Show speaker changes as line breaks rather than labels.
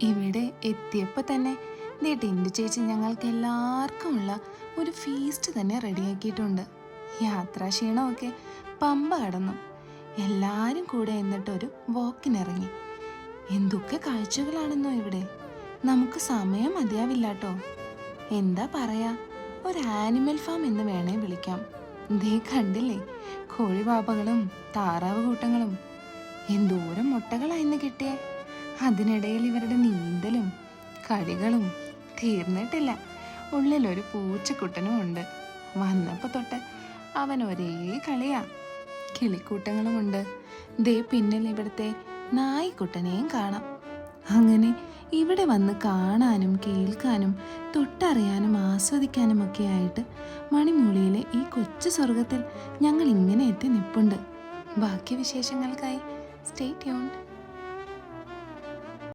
ഇവിടെ എത്തിയപ്പോൾ തന്നെ ദേ ടിൻഡു ചേച്ചി ഞങ്ങൾക്ക് എല്ലാവർക്കുമുള്ള ഒരു ഫീസ്റ്റ് തന്നെ റെഡിയാക്കിയിട്ടുണ്ട്. യാത്രാക്ഷീണമൊക്കെ പമ്പ കടന്നു. എല്ലാവരും കൂടെ എന്നിട്ടൊരു വാക്കിനിറങ്ങി. എന്തൊക്കെ കാഴ്ചകളാണെന്നോ ഇവിടെ. നമുക്ക് സമയം മതിയാവില്ലാട്ടോ. എന്താ പറയാ, ഒരു ആനിമൽ ഫാം എന്ന് വേണേ വിളിക്കാം. ദേ കണ്ടില്ലേ, കോഴിവാപ്പകളും താറാവ് കൂട്ടങ്ങളും. എന്തോരം മുട്ടകളായിന്ന് കിട്ടിയേ. അതിനിടയിൽ ഇവരുടെ നീന്തലും കളികളും തീർന്നിട്ടില്ല. ഉള്ളിലൊരു പൂച്ചക്കുട്ടനും ഉണ്ട്. വന്നപ്പോൾ തൊട്ട് അവൻ ഒരേ കളിയാ. കിളിക്കൂട്ടങ്ങളുമുണ്ട്. ദേ പിന്നിൽ ഇവിടുത്തെ നായിക്കുട്ടനെയും കാണാം. അങ്ങനെ ഇവിടെ വന്ന് കാണാനും കേൾക്കാനും തൊട്ടറിയാനും ആസ്വദിക്കാനും ഒക്കെ ആയിട്ട് മണിമൂളിയിലെ ഈ കൊച്ചു സ്വർഗത്തിൽ ഞങ്ങൾ ഇങ്ങനെ എത്തി നിൽപ്പുണ്ട്. ബാക്കി വിശേഷങ്ങൾക്കായി സ്റ്റേ ട്യൂൺഡ്.